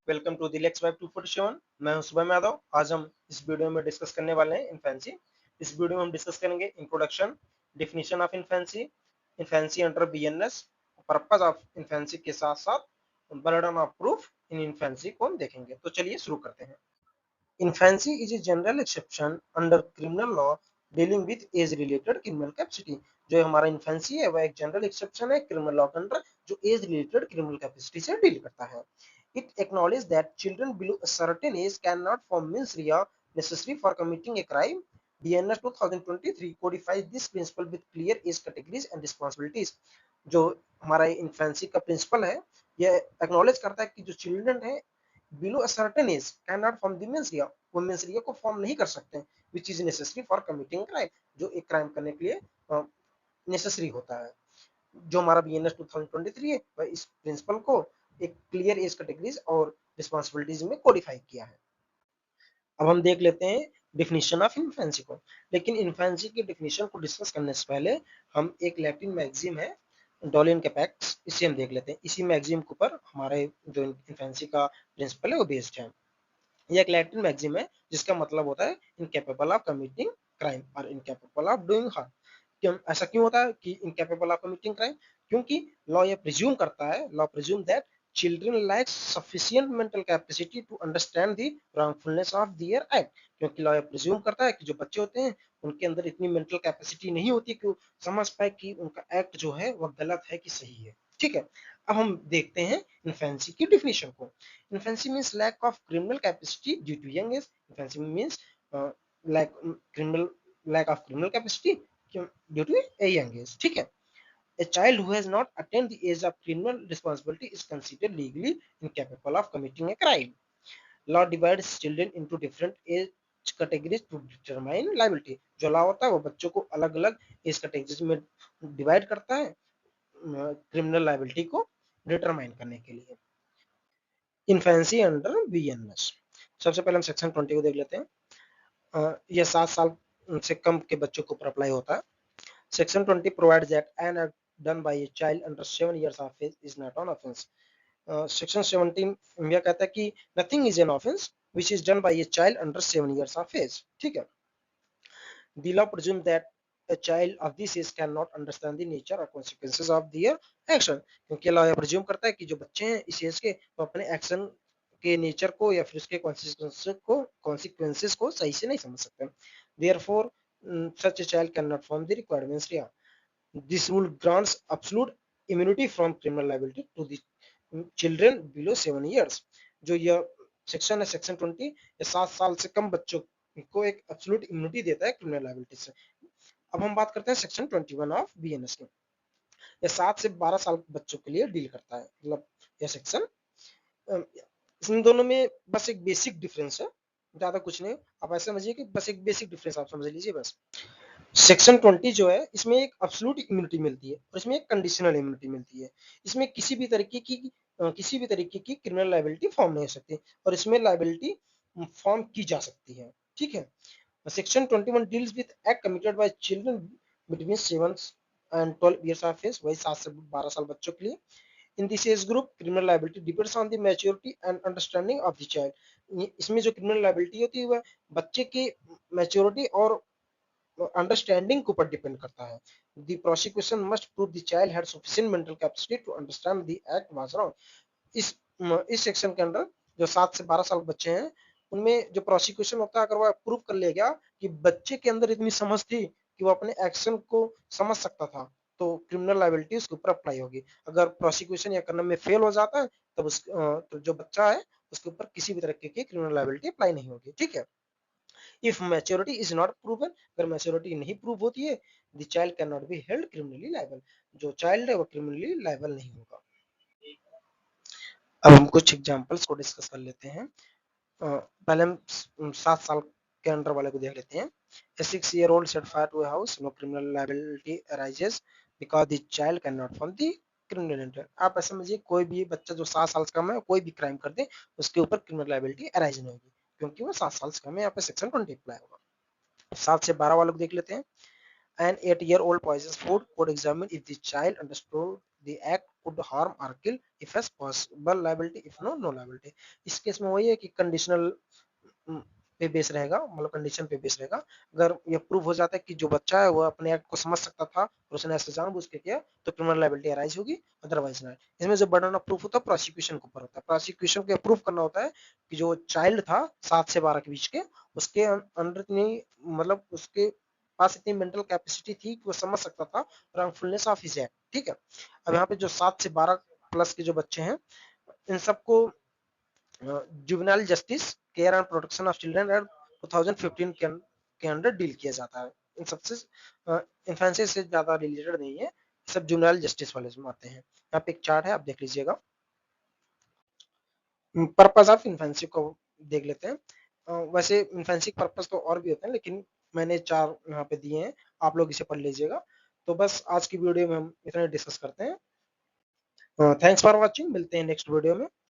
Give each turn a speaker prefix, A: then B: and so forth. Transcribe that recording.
A: Welcome to the Lex Vibe 247। मैं हूं शुभम यादव। आज हम इस वीडियो में डिस्कस करने वाले हैं इन्फेंसी। इस वीडियो में हम डिस्कस करेंगे introduction, definition of infancy, infancy under BNS, purpose of infancy के साथ साथ burden of proof in infancy को हम देखेंगे। तो चलिए शुरू करते हैं। Infancy is a general exception under criminal law dealing with age related criminal capacity। जो हमारा इन्फेंसी है वह एक जनरल एक्सेप्शन है क्रिमिनल लॉ के अंडर जो एज रिलेटेड क्रिमिनल कैपेसिटी से डील करता है। It acknowledge that children below a certain age can not form mens rea necessary for committing a crime. BNS 2023 codifies this principle with clear age categories and responsibilities। जो हमारा infancy का principal है यह acknowledge करता है कि जो children है below a certain age can not form the mains रिया, वो मेंस रिया को फॉर्म नहीं कर सकते which is necessary for committing crime, जो एक क्राइम करने के लिए नेसेसरी होता है। जो हमारा बीएनएस 2023 है वह इस प्रिंसिपल को एक क्लियर एज कैटेगरीज और रिस्पांसिबिलिटीज में कोडिफाई किया है। अब हम देख लेते हैं डिफिनेशन ऑफ इन्फेंसी को। लेकिन इन्फेंसी की डिफिनेशन को डिस्कस करने से पहले हम एक लैटिन मैगजीम है डॉलिन कैपेक्स, इसे हम देख लेते हैं। इसी मैगजीम के ऊपर हमारे जो इन्फेंसी का प्रिंसिपल है वो बेस्ड है। ये एक लैटिन मैगजीम है जिसका मतलब होता है इनकेपेबल ऑफ कमिटिंग क्राइम और इनकेपेबल ऑफ डूइंग हार्म। क्यों ऐसा क्यों होता है कि इनकेपेबल ऑफ कमिटिंग क्राइम? क्योंकि लॉ ये प्रिज्यूम करता है, law presume that children lack sufficient mental capacity to understand the wrongfulness of their act। क्योंकि लॉ ये प्रिज्यूम करता है कि जो बच्चे होते हैं उनके अंदर इतनी मेंटल कैपेसिटी नहीं होती कि वो समझ पाए कि उनका एक्ट जो है वह गलत है कि सही है। ठीक है, अब हम देखते हैं इन्फेंसी की डिफिनेशन को। Infancy means lack of criminal capacity due to young age। Infancy means lack criminal lack of criminal capacity due to a young age। ठीक है, a child who has not attained the age of criminal responsibility is considered legally incapable of committing a crime। Law divides children into different age categories to determine liability। जो law होता है वो बच्चों को अलग अलग एज कैटेगरीज में divide करता है क्रिमिनल लाइबिलिटी को डिटरमाइन करने के लिए। इन्फेंसी अंडर बीएनएस, सबसे पहले हम सेक्शन 20 को देख लेते हैं। यह 7 साल से कम के बच्चों के ऊपर अप्लाई होता है। Section 20 provides that an act done by a child under 7 years of age is not an offence. Section 17 यह कहता है कि nothing is an offence which is done by a child under 7 years of age. ठीक है, the law presumes that a child of this age cannot understand the nature or consequences of their action। क्योंकि law presume करता है कि जो बच्चे हैं इस एज के वो अपने एक्शन के नेचर को या फिर उसके कॉन्सिक्वेंसेस को सही से नहीं समझ सकते। Therefore such a child cannot form the required mens rea। This rule grants absolute immunity from criminal liability to the children below 7 years। जो यह सेक्शन है सेक्शन 20 ये 7 साल से कम बच्चों को एक एब्सोल्यूट इम्यूनिटी देता है क्रिमिनल लायबिलिटी से। अब हम बात करते हैं सेक्शन 21 ऑफ बीएनएस की। यह 7 से 12 साल बच्चों के लिए डील करता है। मतलब यह सेक्शन इन दोनों में बस एक बेसिक डिफरेंस है, ज्यादा कुछ नहीं। आप ऐसे समझिए कि बस एक बेसिक डिफरेंस आप समझ लीजिए बस। सेक्शन 20 जो है इसमें एक एब्सोल्यूट इम्यूनिटी मिलती है और इसमें एक कंडीशनल इम्यूनिटी मिलती है। इसमें किसी भी तरीके की क्रिमिनल लायबिलिटी फॉर्म नहीं हो सकती और इसमें लायबिलिटी फॉर्म की जा सकती है। ठीक है, section 21 deals with act committed by children between 7 and 12 years of age, वही 7 से 12 साल बच्चों के लिए। In this age group criminal liability depends on the maturity and understanding of the child. इसमें जो क्रिमिनल लायबिलिटी होती है वह बच्चे की मैच्योरिटी और अंडरस्टैंडिंग के ऊपर डिपेंड करता है। The prosecution must prove the child had sufficient mental capacity to understand the act was wrong. इस सेक्शन के अंदर जो 7 से 12 साल बच्चे हैं उनमें जो प्रोसिक्यूशन होता है अगर वो प्रूव कर लिया गया कि बच्चे के अंदर इतनी समझ थी कि वो अपने एक्शन को समझ सकता था तो क्रिमिनल लायबिलिटी उसके ऊपर अप्लाई होगी। अगर प्रोसिक्यूशन या करने में फेल हो जाता है तब तो जो बच्चा है उसके ऊपर किसी भी तरह की क्रिमिनल लायबिलिटी अप्लाई नहीं होगी। ठीक है, if maturity is not proven, अगर मैच्योरिटी नहीं प्रूव होती है the child can not be held criminally liable, जो चाइल्ड है वो क्रिमिनली लायबल नहीं होगा। अब हम कुछ एग्जांपल्स को डिस्कस कर लेते हैं। पहले हम 7 साल के अंडर वाले को देख लेते हैं। A 6-year-old set fire to a house, no criminal liability arises because the child cannot form the criminal intent। आप ऐसा समझिए कोई भी बच्चा जो 7 साल से कम है कोई भी क्राइम कर दे उसके ऊपर क्रिमिनल लायबिलिटी अराइज नहीं होगी क्योंकि वो 7 साल से कम है। यहाँ पे सेक्शन 20 अप्लाई होगा। 7 से 12 वालों को देख लेते हैं। An 8-year-old poisons food could examine if the child understood the act could harm or kill, if as possible liability, if no liability। इस केस में वही है कि कंडीशनल पे बेस रहेगा, मतलब कंडीशन पे बेस रहेगा। अगर ये प्रूव हो जाता है कि जो बच्चा है वो अपने एक्ट को समझ सकता था और उसने ऐसे जानबूझ के किया, तो क्रिमिनल लायबिलिटी अराइज होगी, अदरवाइज ना। इसमें जो बर्डन ऑफ प्रूफ होता है प्रोसिक्यूशन के ऊपर होता है। प्रोसिक्यूशन को प्रूफ करना होता है कि जो चाइल्ड था 7 से 12 के बीच के, उसके अंडर इतनी, मतलब उसके पास इतनी मेंटल कैपेसिटी थी कि वो समझ सकता था रॉन्गफुलनेस ऑफ हिज एक्ट। ठीक है। अब यहाँ पे जो 7 से 12 प्लस के जो बच्चे हैं, इन सबको juvenile justice care and protection of children act 2015 के अंडर डील किया जाता है। इन सबसे इन्फेंसी से ज्यादा रिलेटेड नहीं है, सब जुवेनाइल जस्टिस वाले में आते हैं। यहाँ पे एक चार्ट है, आप देख लीजिएगा। पर्पस ऑफ इन्फेंसी को देख लेते हैं। वैसे इन्फेंसी पर्पस तो और भी होते हैं, लेकिन मैंने 4 यहाँ पे दिए हैं, आप लोग इसे पढ़ लीजिएगा। तो बस आज की वीडियो में हम इतना डिस्कस करते हैं। थैंक्स फॉर वॉचिंग, मिलते हैं नेक्स्ट वीडियो में।